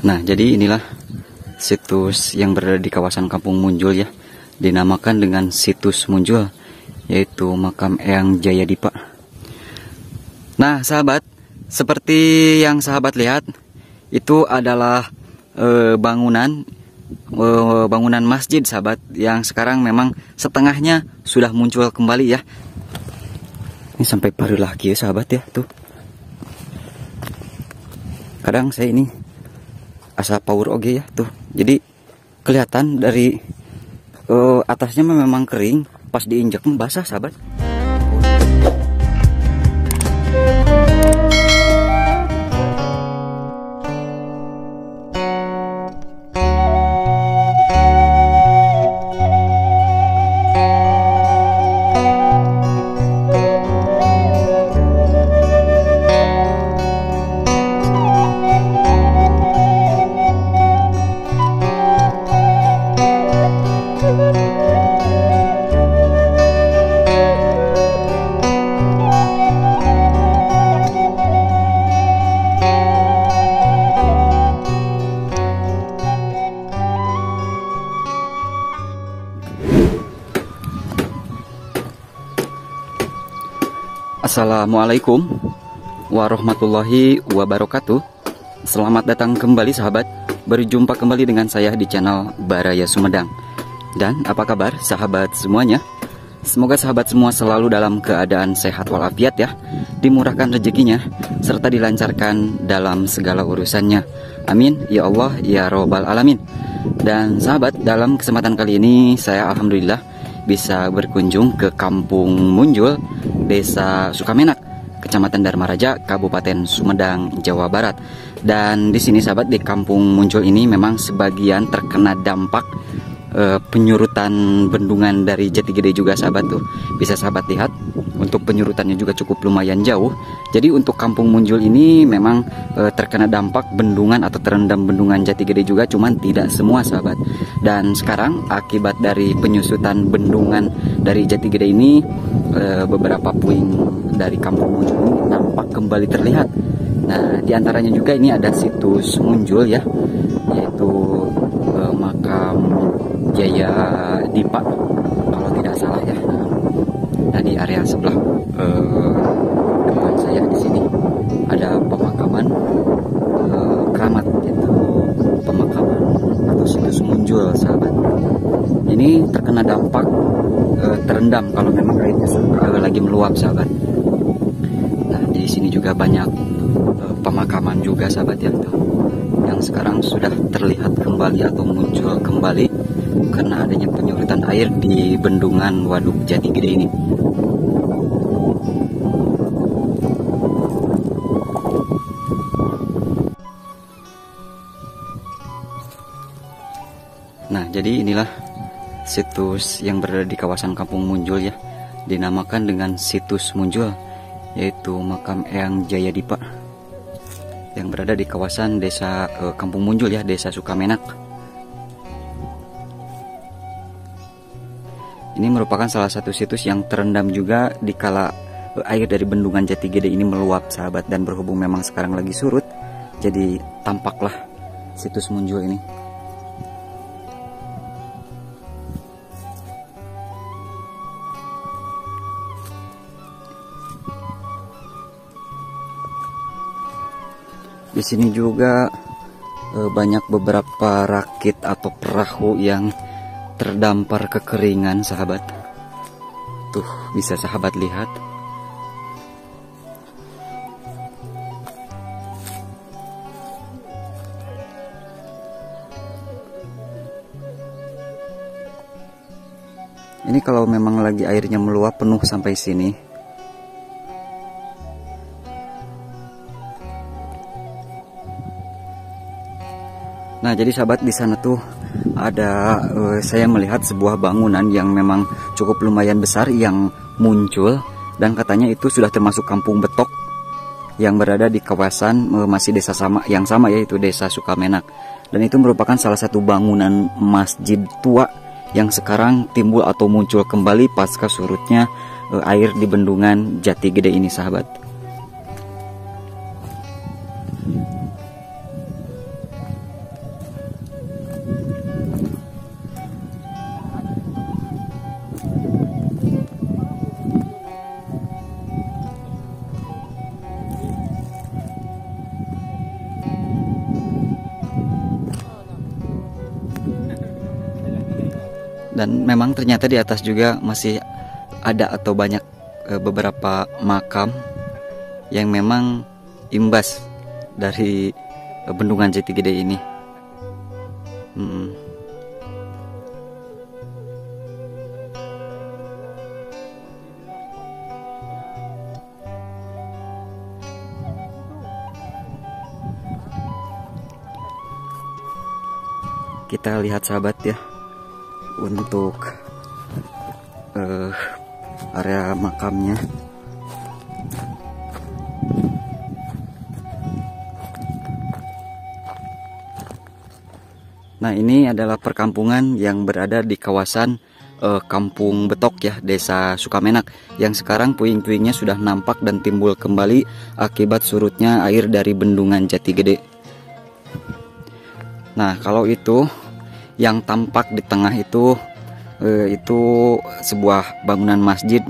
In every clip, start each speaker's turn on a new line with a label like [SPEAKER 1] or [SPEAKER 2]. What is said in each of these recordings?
[SPEAKER 1] Nah, jadi inilah situs yang berada di kawasan Kampung Munjul ya, dinamakan dengan situs Munjul, yaitu makam Eyang Jayadipa. Nah, sahabat, seperti yang sahabat lihat, itu adalah bangunan masjid, sahabat, yang sekarang memang setengahnya sudah muncul kembali ya. Ini sampai paru lagi ya, sahabat ya, tuh. Kadang saya ini asa power oge ya, tuh. Jadi kelihatan dari atasnya memang kering, pas diinjak basah, sahabat. Assalamualaikum warahmatullahi wabarakatuh. Selamat datang kembali sahabat. Berjumpa kembali dengan saya di channel Baraya Sumedang. Dan apa kabar sahabat semuanya? Semoga sahabat semua selalu dalam keadaan sehat walafiat ya, dimurahkan rezekinya, serta dilancarkan dalam segala urusannya. Amin ya Allah ya Robbal Alamin. Dan sahabat, dalam kesempatan kali ini saya alhamdulillah bisa berkunjung ke Kampung Munjul, Desa Sukamenak, Kecamatan Dharma Raja, Kabupaten Sumedang, Jawa Barat. Dan di sini sahabat, di Kampung Munjul ini memang sebagian terkena dampak penyurutan bendungan dari Jati Gede juga sahabat tuh. Bisa sahabat lihat, untuk penyurutannya juga cukup lumayan jauh. Jadi untuk Kampung Munjul ini memang terkena dampak bendungan atau terendam bendungan Jati Gede juga, cuman tidak semua sahabat. Dan sekarang akibat dari penyusutan bendungan dari Jati Gede ini, beberapa puing dari Kampung Munjul ini nampak kembali terlihat. Nah, diantaranya juga ini ada situs Munjul ya, yaitu makam Jayadipa kalau tidak salah ya. Nah, di area sebelah depan saya di sini ada pemakaman keramat, yaitu pemakaman atau situs Munjul sahabat. Ini terkena dampak terendam kalau memang airnya lagi meluap sahabat. Nah, di sini juga banyak pemakaman juga sahabat ya, yang sekarang sudah terlihat kembali atau muncul kembali karena adanya penyurutan air di bendungan Waduk Jati Gede ini. Nah, jadi inilah situs yang berada di kawasan Kampung Munjul ya, dinamakan dengan situs Munjul, yaitu makam Eyang Jayadipa yang berada di kawasan desa Kampung Munjul ya, Desa Sukamenak. Ini merupakan salah satu situs yang terendam juga dikala air dari bendungan Jati Gede ini meluap sahabat, dan berhubung memang sekarang lagi surut, jadi tampaklah situs Munjul ini. Di sini juga banyak beberapa rakit atau perahu yang terdampar kekeringan sahabat. Tuh, bisa sahabat lihat. Ini kalau memang lagi airnya meluap penuh sampai sini. Nah, jadi sahabat, di sana tuh ada saya melihat sebuah bangunan yang memang cukup lumayan besar yang muncul, dan katanya itu sudah termasuk Kampung Betok yang berada di kawasan masih desa yang sama yaitu Desa Sukamenak. Dan itu merupakan salah satu bangunan masjid tua yang sekarang timbul atau muncul kembali pasca surutnya air di bendungan Jati Gede ini sahabat. Dan memang ternyata di atas juga masih ada atau banyak beberapa makam yang memang imbas dari bendungan Jati Gede ini. Kita lihat sahabat ya, untuk area makamnya. Nah, ini adalah perkampungan yang berada di kawasan Kampung Betok ya, Desa Sukamenak, yang sekarang puing-puingnya sudah nampak dan timbul kembali akibat surutnya air dari bendungan Jati Gede. Nah, kalau itu yang tampak di tengah itu sebuah bangunan masjid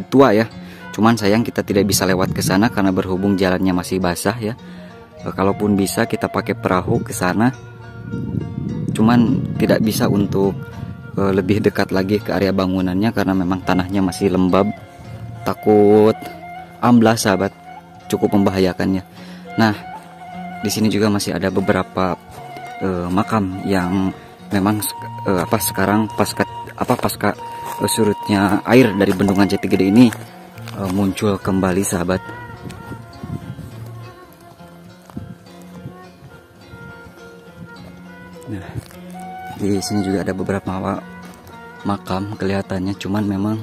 [SPEAKER 1] tua ya. Cuman sayang kita tidak bisa lewat ke sana karena berhubung jalannya masih basah ya. Kalaupun bisa kita pakai perahu ke sana, cuman tidak bisa untuk lebih dekat lagi ke area bangunannya karena memang tanahnya masih lembab, takut amblas sahabat, cukup membahayakannya. Nah, di sini juga masih ada beberapa makam yang memang sekarang pasca surutnya air dari bendungan Jati Gede ini muncul kembali sahabat. Nah, di sini juga ada beberapa makam kelihatannya, cuman memang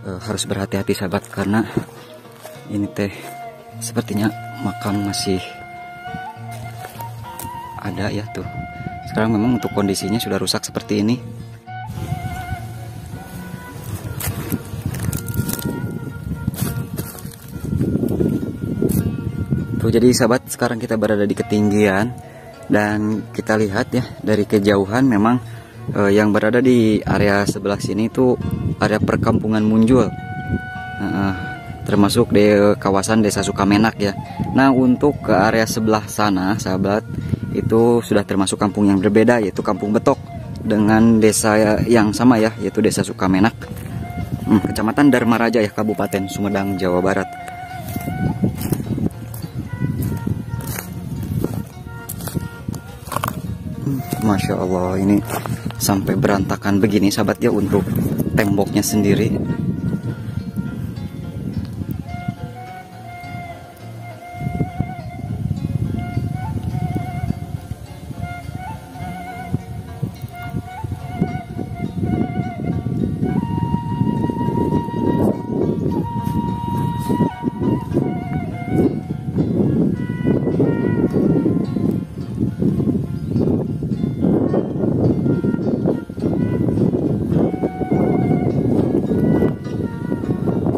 [SPEAKER 1] harus berhati-hati sahabat karena ini sepertinya makam masih ada ya tuh. Sekarang memang untuk kondisinya sudah rusak seperti ini. Tuh, jadi sahabat, sekarang kita berada di ketinggian dan kita lihat ya dari kejauhan memang yang berada di area sebelah sini itu area perkampungan Munjul, termasuk di kawasan Desa Sukamenak ya. Nah, untuk ke area sebelah sana sahabat, itu sudah termasuk kampung yang berbeda, yaitu Kampung Betok, dengan desa yang sama ya, yaitu Desa Sukamenak, Kecamatan Dharma Raja ya, Kabupaten Sumedang, Jawa Barat. Masya Allah, ini sampai berantakan begini sahabat ya untuk temboknya sendiri.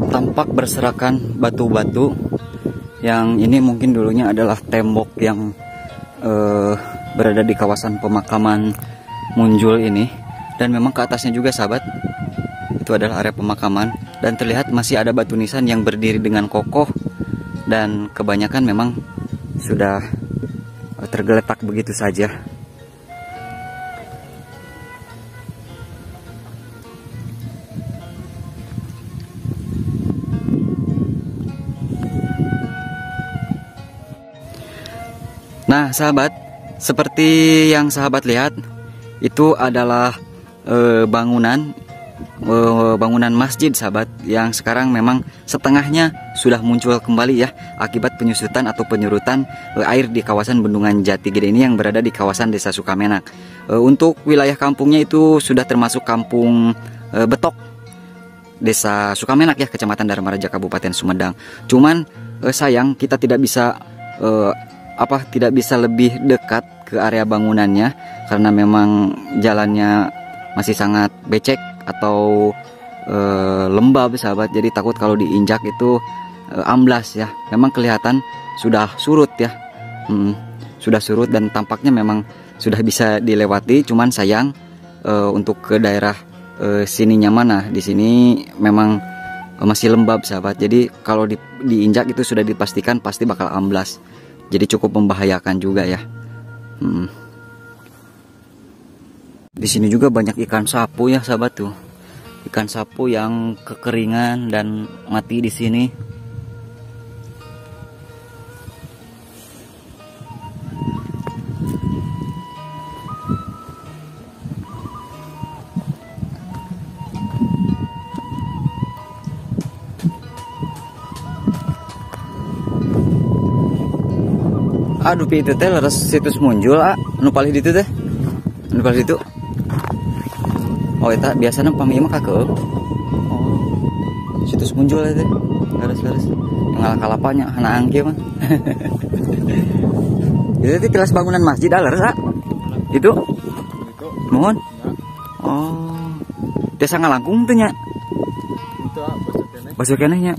[SPEAKER 1] Tampak berserakan batu-batu yang ini mungkin dulunya adalah tembok yang berada di kawasan pemakaman Munjul ini, dan memang ke atasnya juga sahabat itu adalah area pemakaman, dan terlihat masih ada batu nisan yang berdiri dengan kokoh dan kebanyakan memang sudah tergeletak begitu saja. Nah sahabat, seperti yang sahabat lihat, itu adalah bangunan masjid sahabat, yang sekarang memang setengahnya sudah muncul kembali ya akibat penyusutan atau penyurutan air di kawasan bendungan Jati Gede ini yang berada di kawasan Desa Sukamenak. Untuk wilayah kampungnya itu sudah termasuk Kampung Betok, Desa Sukamenak ya, Kecamatan Dharma Raja, Kabupaten Sumedang. Cuman sayang kita tidak bisa lebih dekat ke area bangunannya karena memang jalannya masih sangat becek atau lembab sahabat, jadi takut kalau diinjak itu amblas ya. Memang kelihatan sudah surut ya, sudah surut dan tampaknya memang sudah bisa dilewati, cuman sayang untuk ke daerah sininya mana, di sini memang masih lembab sahabat, jadi kalau diinjak itu sudah dipastikan pasti bakal amblas. Jadi cukup membahayakan juga ya. Di sini juga banyak ikan sapu ya sahabat tuh. Ikan sapu yang kekeringan dan mati di sini. Aduh itu teh leres situs muncul nu palih ditu teh. Nu palih ditu. Oh eta biasana pami mah kakeuh. Oh. Situs muncul teh. Leres-leres. Yang kalapanya hanaang kieu mah. Itu teh tilas bangunan masjid leres Itu. Mohon. Oh. Desa ngalangkung teh nya. Itu basa keneh nya.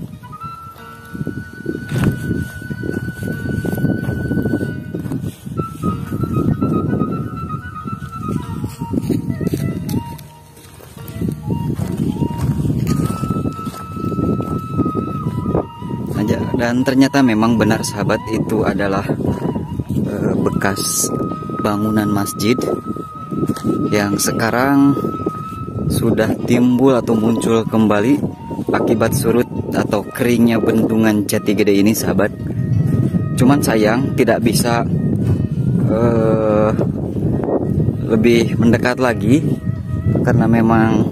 [SPEAKER 1] Dan ternyata memang benar sahabat, itu adalah bekas bangunan masjid yang sekarang sudah timbul atau muncul kembali akibat surut atau keringnya bendungan Jati Gede ini sahabat. Cuman sayang tidak bisa lebih mendekat lagi karena memang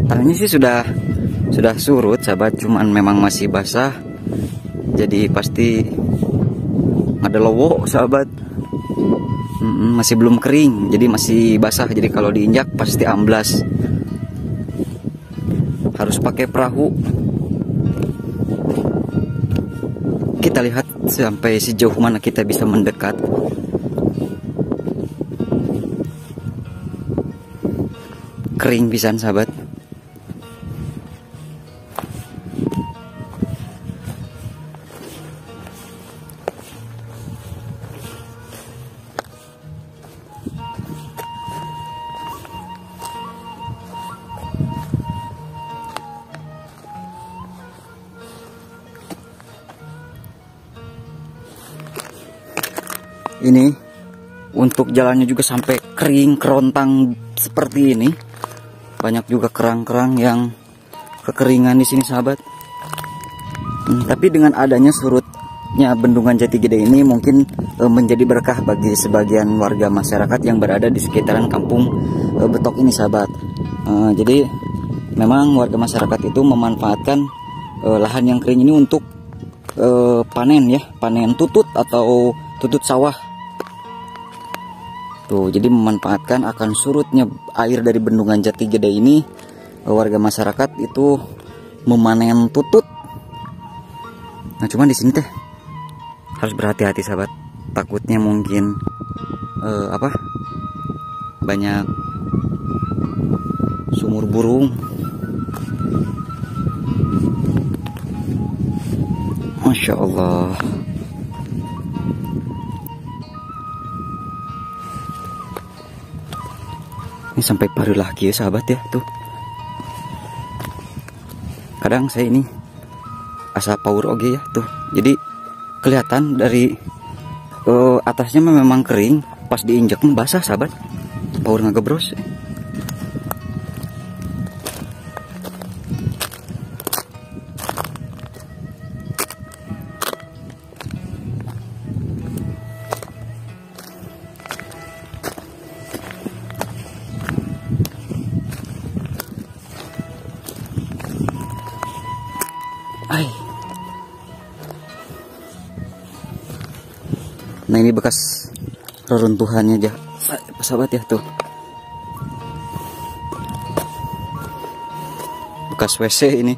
[SPEAKER 1] tanahnya sih sudah surut sahabat, cuman memang masih basah. Jadi pasti ada lowo sahabat, masih belum kering, jadi masih basah. Jadi kalau diinjak pasti amblas. Harus pakai perahu. Kita lihat sampai sejauh mana kita bisa mendekat. Kering pisan sahabat. Ini untuk jalannya juga sampai kering kerontang seperti ini. Banyak juga kerang-kerang yang kekeringan di sini sahabat. Tapi dengan adanya surutnya bendungan Jati Gede ini mungkin menjadi berkah bagi sebagian warga masyarakat yang berada di sekitaran kampung Betok ini sahabat. Jadi memang warga masyarakat itu memanfaatkan lahan yang kering ini untuk panen ya, panen tutut atau tutut sawah. Tuh, jadi memanfaatkan akan surutnya air dari bendungan Jati Gede ini, warga masyarakat itu memanen tutut. Nah, cuman di sini teh harus berhati-hati sahabat. Takutnya mungkin banyak sumur burung. Masya Allah. Ini sampai paruh lagi ya sahabat ya tuh. Kadang saya ini asa power oge ya tuh. Jadi kelihatan dari atasnya memang kering, pas diinjak basah sahabat. Power ngagebros. Nah ini bekas reruntuhannya aja sahabat ya tuh. Bekas WC ini.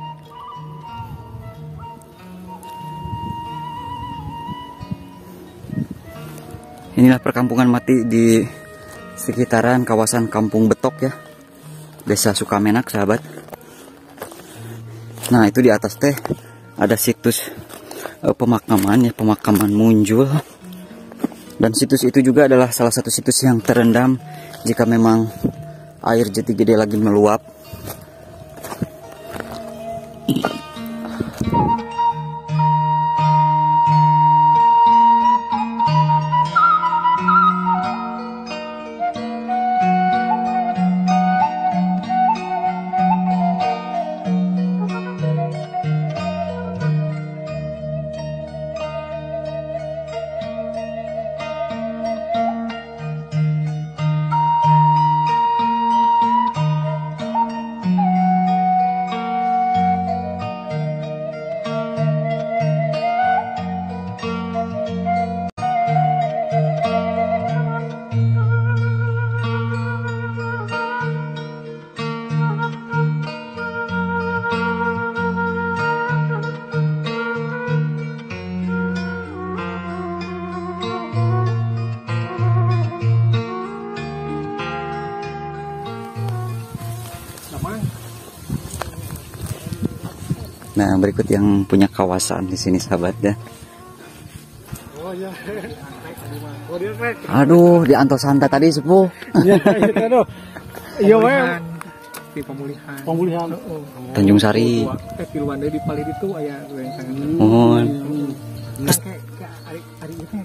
[SPEAKER 1] Inilah perkampungan mati di sekitaran kawasan Kampung Betok ya, Desa Sukamenak sahabat. Nah itu di atas teh ada situs pemakaman ya, pemakaman Munjul. Dan situs itu juga adalah salah satu situs yang terendam jika memang air Jati Gede lagi meluap. Nah, berikut yang punya kawasan di sini sahabat ya.
[SPEAKER 2] Oh iya. Oh dia rek.
[SPEAKER 1] Aduh, di Antosanta tadi sepuh.
[SPEAKER 2] Iya, aduh. Iya we.
[SPEAKER 3] Di pemulihan.
[SPEAKER 2] Pemulihan.
[SPEAKER 1] Tanjung Sari.
[SPEAKER 3] Piluan deui di palir itu aya goyang tangan.
[SPEAKER 1] Mohon.
[SPEAKER 3] Nah, kayak ari itu